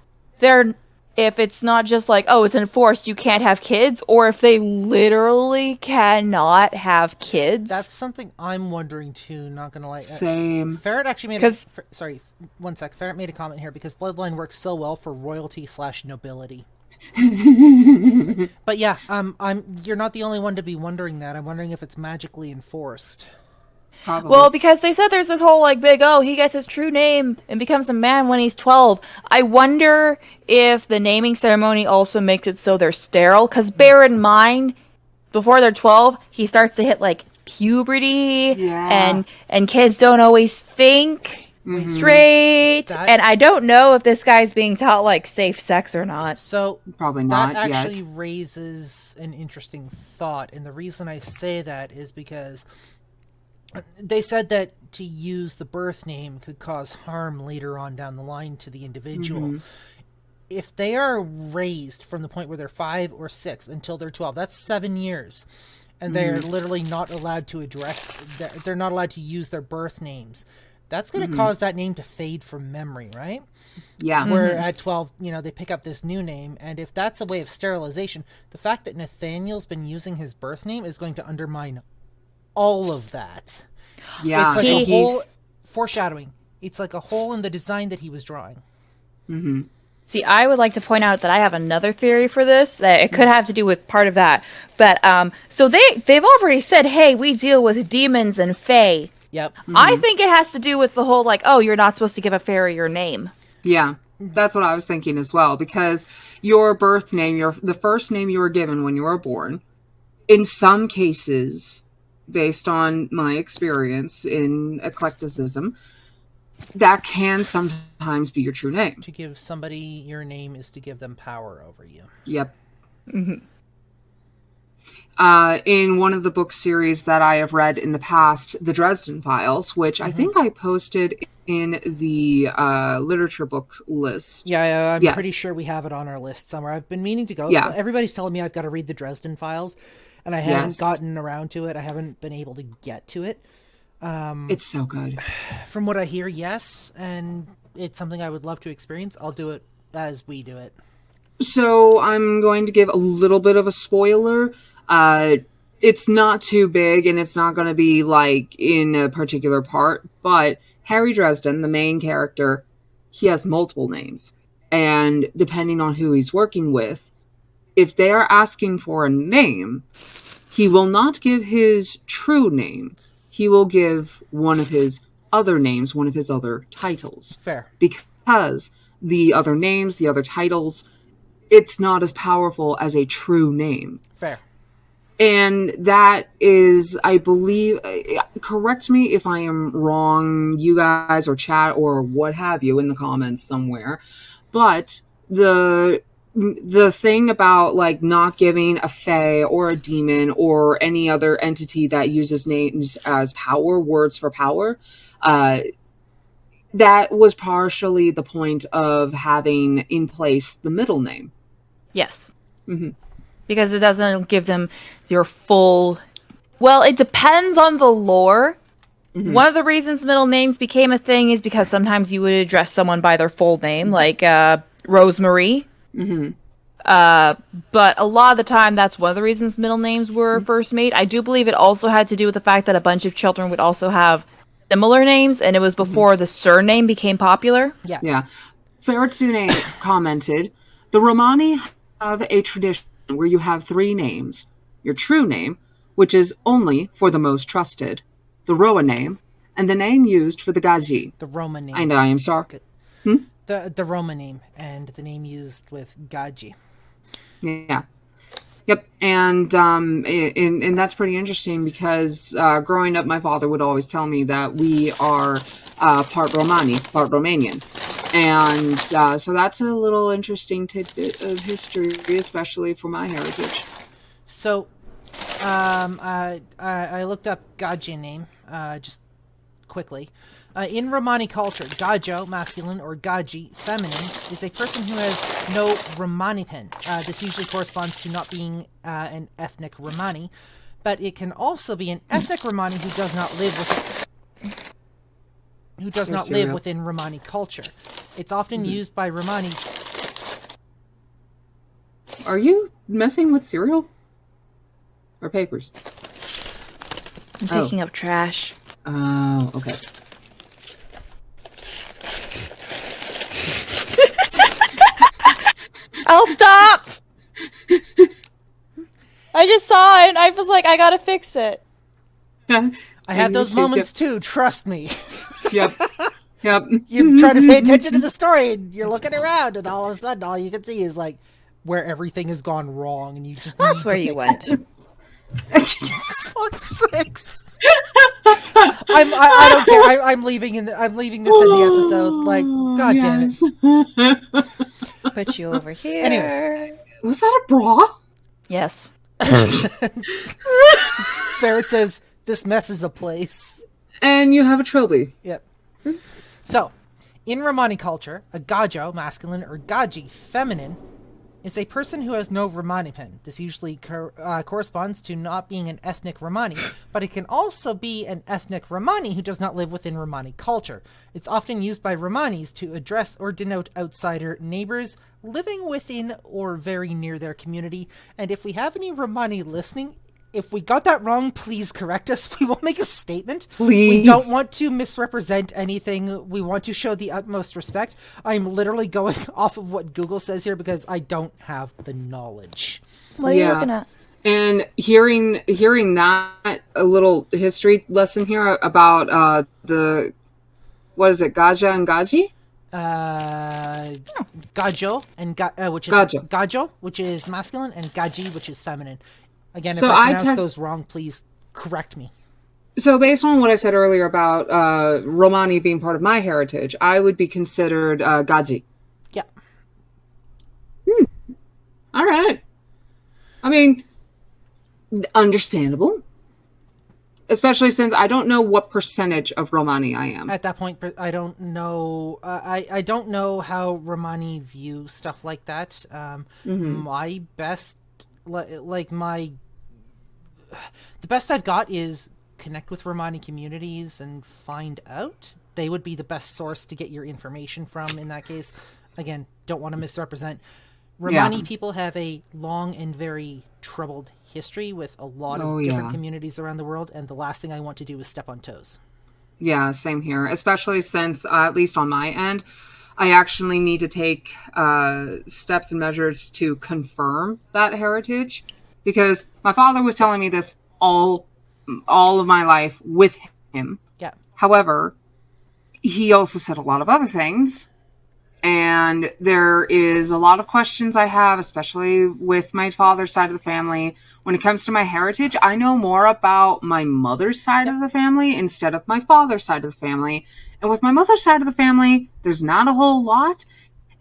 Speaker 3: it's not just like, oh, it's enforced, you can't have kids, or if they literally cannot have kids.
Speaker 1: That's something I'm wondering too, not gonna lie.
Speaker 2: Same.
Speaker 1: Ferret actually made sorry, one sec. Ferret made a comment here because bloodline works so well for royalty/nobility. But yeah, you're not the only one to be wondering that. I'm wondering if it's magically enforced.
Speaker 2: Probably.
Speaker 3: Well, because they said there's this whole, like, big, he gets his true name and becomes a man when he's 12. I wonder if the naming ceremony also makes it so they're sterile. Because bear in mind, before they're 12, he starts to hit, like, puberty.
Speaker 2: Yeah.
Speaker 3: And kids don't always think straight. And I don't know if this guy's being taught, like, safe sex or not.
Speaker 1: So,
Speaker 2: probably not
Speaker 1: that
Speaker 2: yet.
Speaker 1: actually raises an interesting thought. And the reason I say that is because they said that to use the birth name could cause harm later on down the line to the individual. If they are raised from the point where they're 5 or 6 until they're 12, that's 7 years. And they're literally not allowed to they're not allowed to use their birth names. that's going to cause that name to fade from memory, right?
Speaker 2: Yeah.
Speaker 1: Where at 12, they pick up this new name, and if that's a way of sterilization, the fact that Nathaniel's been using his birth name is going to undermine all of that.
Speaker 2: Yeah.
Speaker 1: It's like a whole foreshadowing. It's like a hole in the design that he was drawing.
Speaker 2: Mm-hmm.
Speaker 3: See, I would like to point out that I have another theory for this, that it could have to do with part of that. But, so they've already said, hey, we deal with demons and fae.
Speaker 1: Yep.
Speaker 3: I think it has to do with the whole, like, oh, you're not supposed to give a fairy your name.
Speaker 2: Yeah, that's what I was thinking as well, because your birth name, the first name you were given when you were born, in some cases, based on my experience in eclecticism, that can sometimes be your true name.
Speaker 1: To give somebody your name is to give them power over you.
Speaker 2: Yep. Mm-hmm. In one of the book series that I have read in the past, the Dresden Files, which I think I posted in the literature book list.
Speaker 1: Yeah, I'm pretty sure we have it on our list somewhere. I've been meaning to go.
Speaker 2: Yeah.
Speaker 1: Everybody's telling me I've got to read the Dresden Files, and I haven't gotten around to it. I haven't been able to get to it.
Speaker 2: It's so good.
Speaker 1: From what I hear, yes, and it's something I would love to experience. I'll do it as we do it.
Speaker 2: So I'm going to give a little bit of a spoiler. It's not too big, and it's not going to be like in a particular part, but Harry Dresden, the main character, he has multiple names. And depending on who he's working with, if they are asking for a name, he will not give his true name. He will give one of his other names, one of his other titles.
Speaker 1: Fair.
Speaker 2: Because the other names, the other titles, it's not as powerful as a true name.
Speaker 1: Fair.
Speaker 2: And that is, I believe, correct me if I am wrong, you guys, or chat, or what have you in the comments somewhere, but the thing about, like, not giving a fae or a demon or any other entity that uses names as power, words for power, that was partially the point of having in place the middle name.
Speaker 3: Yes. Mm-hmm. Because it doesn't give them your full... Well, it depends on the lore. Mm-hmm. One of the reasons middle names became a thing is because sometimes you would address someone by their full name, like Rosemary. Mm-hmm. But a lot of the time, that's one of the reasons middle names were first made. I do believe it also had to do with the fact that a bunch of children would also have similar names, and it was before the surname became popular.
Speaker 2: Yeah. Ferratsune commented, the Romani have a tradition where you have three names. Your true name, which is only for the most trusted, the Roa name, and the name used for the Gaji.
Speaker 1: The Roman name.
Speaker 2: And I am sorry.
Speaker 1: The Roman name and the name used with Gaji.
Speaker 2: Yeah. Yep. And that's pretty interesting because growing up, my father would always tell me that we are part Romani, part Romanian. And so that's a little interesting tidbit of history, especially for my heritage.
Speaker 1: So I looked up Gaji name just quickly. In Romani culture, Gajo, masculine, or Gaji, feminine, is a person who has no Romani pen. This usually corresponds to not being an ethnic Romani, but it can also be an ethnic Romani who does not live within Romani culture. It's often used by Romanis.
Speaker 2: Are you messing with cereal? Or papers?
Speaker 3: I'm picking up trash.
Speaker 2: Oh, okay.
Speaker 3: I'll stop! I just saw it and I was like, I gotta fix it.
Speaker 1: I have those moments too, trust me.
Speaker 2: Yep.
Speaker 1: You try to pay attention to the story and you're looking around and all of a sudden all you can see is like where everything has gone wrong and you just
Speaker 3: That's where you went.
Speaker 1: Fuck's sakes. I don't care. I'm leaving this in the episode. Like, god damn it.
Speaker 3: Put you over here.
Speaker 1: Anyways.
Speaker 2: Was that a bra?
Speaker 3: Yes.
Speaker 1: Ferret says, this mess is a place.
Speaker 2: And you have a trilby.
Speaker 1: Yep. So, in Romani culture, a Gajo, masculine, or Gaji, feminine, is a person who has no Romani pin. This usually corresponds to not being an ethnic Romani, but it can also be an ethnic Romani who does not live within Romani culture. It's often used by Romanis to address or denote outsider neighbors living within or very near their community. And if we have any Romani listening, if we got that wrong, please correct us. We will make a statement.
Speaker 2: Please.
Speaker 1: We don't want to misrepresent anything. We want to show the utmost respect. I'm literally going off of what Google says here because I don't have the knowledge.
Speaker 3: What are you looking at?
Speaker 2: And hearing that, a little history lesson here about what is it, Gaja and Gaji?
Speaker 1: Gajo, and which is
Speaker 2: Gajo.
Speaker 1: Gajo, which is masculine, and Gaji, which is feminine. Again,
Speaker 2: So
Speaker 1: if I pronounce
Speaker 2: I
Speaker 1: those wrong, please correct me.
Speaker 2: So based on what I said earlier about Romani being part of my heritage, I would be considered Gaji.
Speaker 1: Yeah.
Speaker 2: All right. I mean, understandable. Especially since I don't know what percentage of Romani I am.
Speaker 1: At that point, I don't know. I don't know how Romani view stuff like that. My best, the best I've got is connect with Romani communities and find out. They would be the best source to get your information from in that case. Again, don't want to misrepresent. Romani people have a long and very troubled history with a lot of different communities around the world, and the last thing I want to do is step on toes.
Speaker 2: Yeah, same here. Especially since, at least on my end, I actually need to take steps and measures to confirm that heritage. Because my father was telling me this all of my life with him.
Speaker 1: Yeah.
Speaker 2: However, he also said a lot of other things. And there is a lot of questions I have, especially with my father's side of the family. When it comes to my heritage, I know more about my mother's side of the family instead of my father's side of the family. And with my mother's side of the family, there's not a whole lot.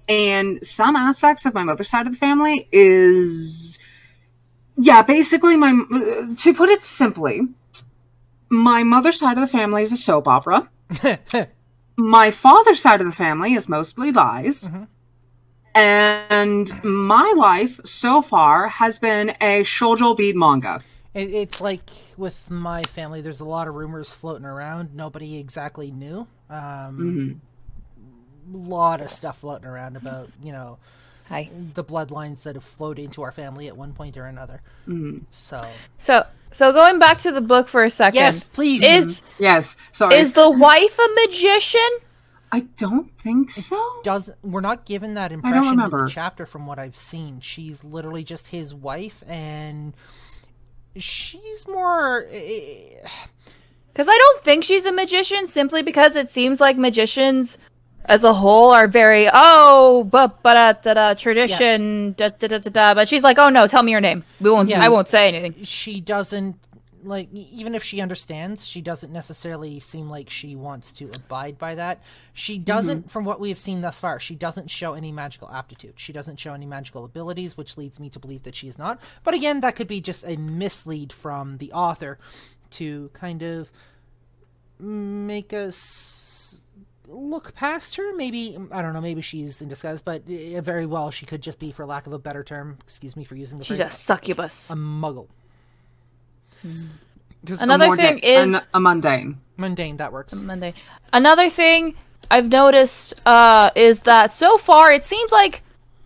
Speaker 2: And some aspects of my mother's side of the family is... Yeah, basically, to put it simply, my mother's side of the family is a soap opera. My father's side of the family is mostly lies. Mm-hmm. And my life so far has been a shoujo bead manga.
Speaker 1: It's like with my family, there's a lot of rumors floating around. Nobody exactly knew. A lot of stuff floating around about, the bloodlines that have flowed into our family at one point or another. Mm.
Speaker 3: So going back to the book for a second.
Speaker 1: Yes, please.
Speaker 2: Yes, sorry.
Speaker 3: Is the wife a magician?
Speaker 2: I don't think so.
Speaker 1: We're not given that impression in the chapter from what I've seen. She's literally just his wife, and she's more...
Speaker 3: Because I don't think she's a magician, simply because it seems like magicians... as a whole are very tradition but she's like, oh no, tell me your name. I won't say anything.
Speaker 1: She doesn't even if she understands, she doesn't necessarily seem like she wants to abide by that. She doesn't, from what we have seen thus far, she doesn't show any magical aptitude. She doesn't show any magical abilities, which leads me to believe that she is not. But again, that could be just a mislead from the author to kind of make us look past her. Maybe, I don't know, maybe she's in disguise, but very well she could just be, for lack of a better term, excuse me for using the phrase,
Speaker 3: she's a succubus,
Speaker 1: a muggle.
Speaker 3: Another thing is
Speaker 2: a mundane,
Speaker 1: that works.
Speaker 3: Mundane. Another thing I've noticed is that so far it seems like,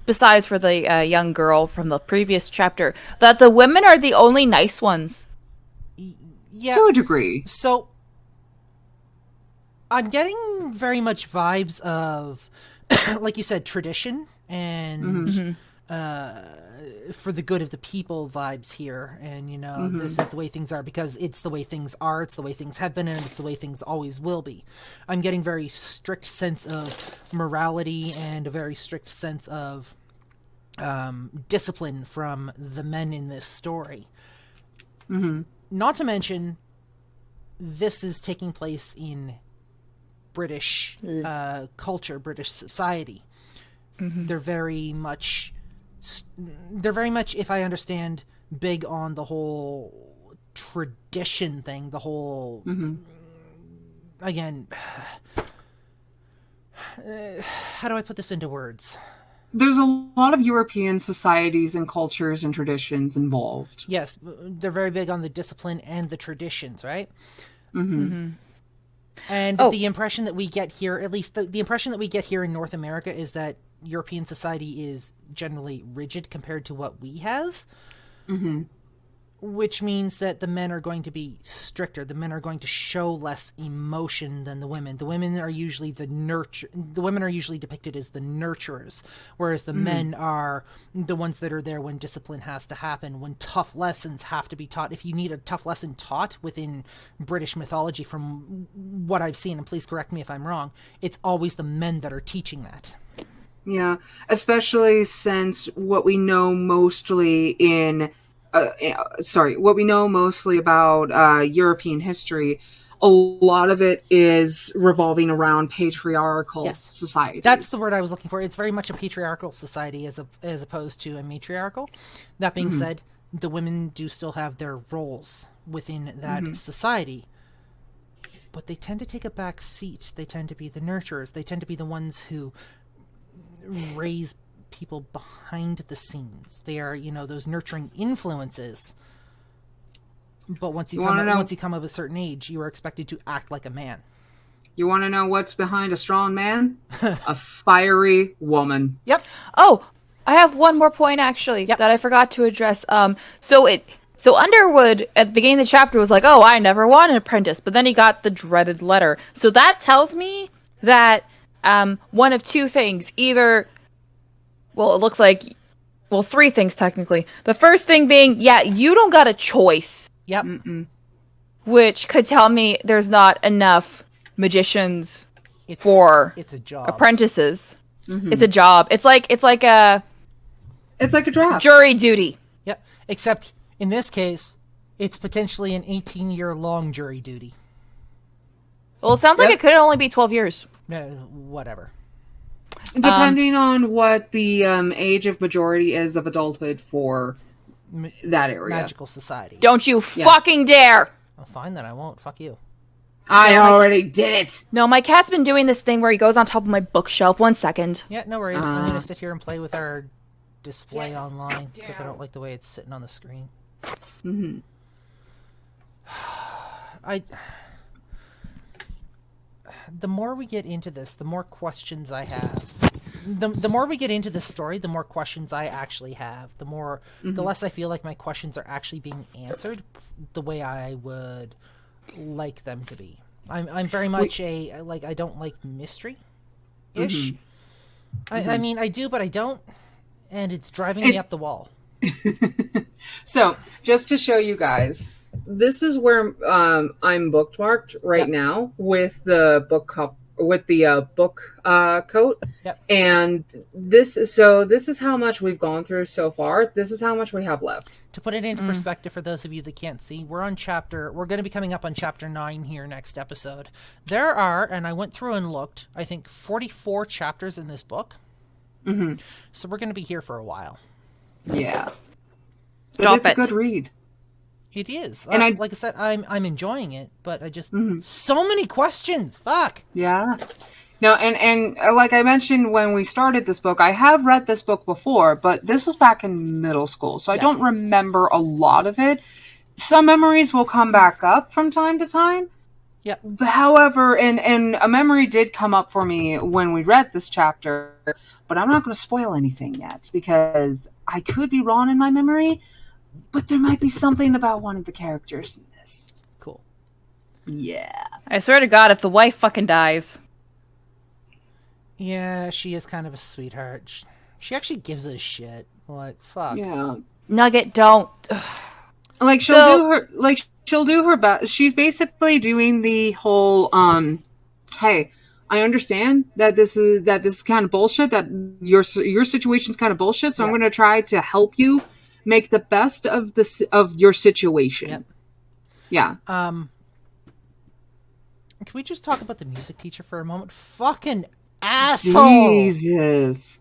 Speaker 3: besides for the young girl from the previous chapter, that the women are the only nice ones.
Speaker 1: Yeah,
Speaker 2: to a degree.
Speaker 1: So I'm getting very much vibes of, like you said, tradition and for the good of the people vibes here. And, this is the way things are because it's the way things are, it's the way things have been, and it's the way things always will be. I'm getting very strict sense of morality and a very strict sense of discipline from the men in this story. Mm-hmm. Not to mention, this is taking place in British culture, British society. Mm-hmm. They're very much, if I understand, big on the whole tradition thing, the whole, again, how do I put this into words?
Speaker 2: there's a lot of European societies and cultures and traditions involved.
Speaker 1: Yes, they're very big on the discipline and the traditions, right? And the impression that we get here, at least the impression that we get here in North America, is that European society is generally rigid compared to what we have. Which means that the men are going to be stricter. The men are going to show less emotion than the women. The women are usually the women are usually depicted as the nurturers, whereas the men are the ones that are there when discipline has to happen, when tough lessons have to be taught. If you need a tough lesson taught within British mythology, from what I've seen, and please correct me if I'm wrong, it's always the men that are teaching that.
Speaker 2: Yeah, especially since what we know mostly what we know mostly about European history, a lot of it is revolving around patriarchal societies.
Speaker 1: That's the word I was looking for. It's very much a patriarchal society as opposed to a matriarchal. That being said, the women do still have their roles within that society, but they tend to take a back seat. They tend to be the nurturers. They tend to be the ones who raise people behind the scenes. They are, those nurturing influences. But once you come of a certain age, you are expected to act like a man.
Speaker 2: You want to know what's behind a strong man? A fiery woman.
Speaker 1: Yep.
Speaker 3: Oh, I have one more point actually that I forgot to address. So Underwood at the beginning of the chapter was like, "Oh, I never want an apprentice," but then he got the dreaded letter. So that tells me that one of two things: either it looks like, three things technically. The first thing being, you don't got a choice.
Speaker 1: Yep.
Speaker 3: Which could tell me there's not enough magicians for
Speaker 1: it's a job.
Speaker 3: Apprentices. It's a job. It's like a
Speaker 2: draft.
Speaker 3: Jury duty.
Speaker 1: Yep. Except in this case, it's potentially an 18-year-long jury duty.
Speaker 3: Well, it sounds like it could only be 12 years.
Speaker 1: Whatever.
Speaker 2: Depending on what the age of majority is of adulthood for that area.
Speaker 1: Magical society.
Speaker 3: Don't you fucking dare!
Speaker 1: Well, fine then, I won't. Fuck you.
Speaker 2: I already did it!
Speaker 3: No, my cat's been doing this thing where he goes on top of my bookshelf. 1 second.
Speaker 1: Yeah, no worries. I'm going to sit here and play with our display online because I don't like the way it's sitting on the screen. The more we get into this, the more questions I have. The more we get into this story, the more questions I actually have. The less I feel like my questions are actually being answered the way I would like them to be. I'm very much I don't like mystery-ish. I mean, I do, but I don't, and it's driving me up the wall.
Speaker 2: So, just to show you guys, this is where I'm bookmarked right now with the book coat.
Speaker 1: Yep.
Speaker 2: And this is how much we've gone through so far. This is how much we have left.
Speaker 1: To put it into perspective for those of you that can't see, we're going to be coming up on chapter 9 here next episode. There are, and I went through and looked, I think 44 chapters in this book. So we're going to be here for a while.
Speaker 2: Yeah. But it's a good read.
Speaker 1: It is.
Speaker 2: And
Speaker 1: like I said, I'm enjoying it, but I just so many questions. Fuck.
Speaker 2: Yeah. No, and like I mentioned when we started this book, I have read this book before, but this was back in middle school, so I don't remember a lot of it. Some memories will come back up from time to time.
Speaker 1: Yeah.
Speaker 2: However, and a memory did come up for me when we read this chapter, but I'm not going to spoil anything yet because I could be wrong in my memory. But there might be something about one of the characters in this.
Speaker 1: Cool.
Speaker 2: Yeah.
Speaker 3: I swear to God, if the wife fucking dies.
Speaker 1: Yeah, she is kind of a sweetheart. She actually gives a shit. Like, fuck.
Speaker 2: Yeah.
Speaker 3: Nugget, don't.
Speaker 2: Like, she'll do her best. She's basically doing the whole, hey, I understand that this is kind of bullshit, that your situation's kind of bullshit, so I'm going to try to help you make the best of your situation.
Speaker 1: Yep.
Speaker 2: Yeah.
Speaker 1: Can we just talk about the music teacher for a moment? Fucking asshole.
Speaker 2: Jesus.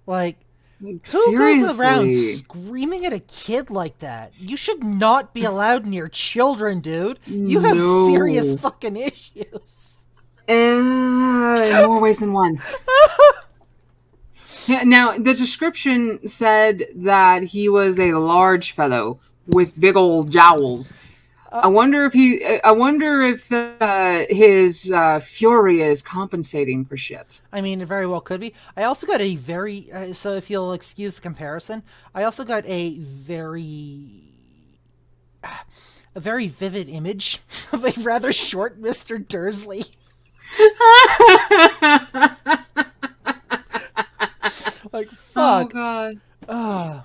Speaker 1: Like who
Speaker 2: seriously
Speaker 1: goes around screaming at a kid like that? You should not be allowed near children, dude. You have serious fucking issues.
Speaker 2: In more ways than one. Yeah, now, the description said that he was a large fellow with big old jowls. I wonder if his fury is compensating for shit.
Speaker 1: I mean, it very well could be. I also got a very so if you'll excuse the comparison, I also got a very vivid image of a rather short Mr. Dursley. Like, fuck.
Speaker 2: Oh god.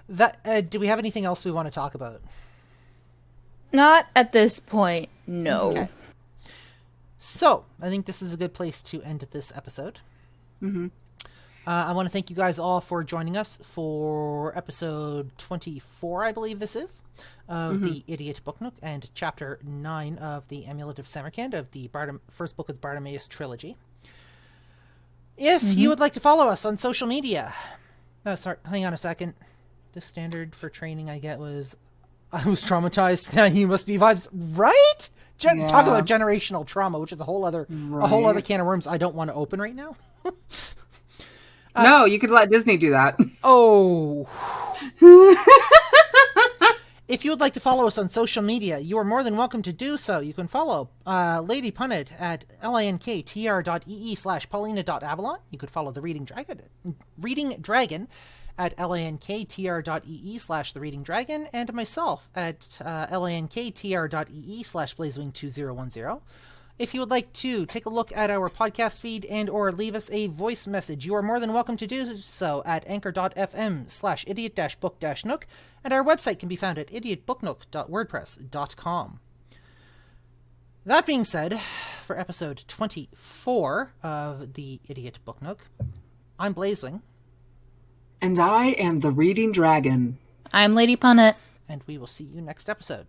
Speaker 1: That do we have anything else we want to talk about?
Speaker 3: Not at this point, no.
Speaker 1: Okay. So, I think this is a good place to end this episode.
Speaker 2: Mm-hmm.
Speaker 1: I want to thank you guys all for joining us for episode 24, I believe this is, of the Idiot Book Nook, and chapter 9 of the Amulet of Samarkand of the first book of the Bartimaeus Trilogy. If you would like to follow us on social media... Oh, sorry, hang on a second. The standard for training I get was... I was traumatized. Now you must be vibes, right? Talk about generational trauma, which is a whole other can of worms I don't want to open right now.
Speaker 2: No, you could let Disney do that.
Speaker 1: Oh. If you would like to follow us on social media, you are more than welcome to do so. You can follow Lady Punnet at lanktr.ee/paulina.avalon. You could follow the Reading Dragon at lanktr.ee/thereadingdragon, and myself at lanktr.ee/blazewing2010. If you would like to take a look at our podcast feed and or leave us a voice message, you are more than welcome to do so at anchor.fm/idiot-book-nook, and our website can be found at idiotbooknook.wordpress.com. That being said, for episode 24 of the Idiot Book Nook, I'm Blazewing.
Speaker 2: And I am the Reading Dragon.
Speaker 3: I'm Lady Punnet.
Speaker 1: And we will see you next episode.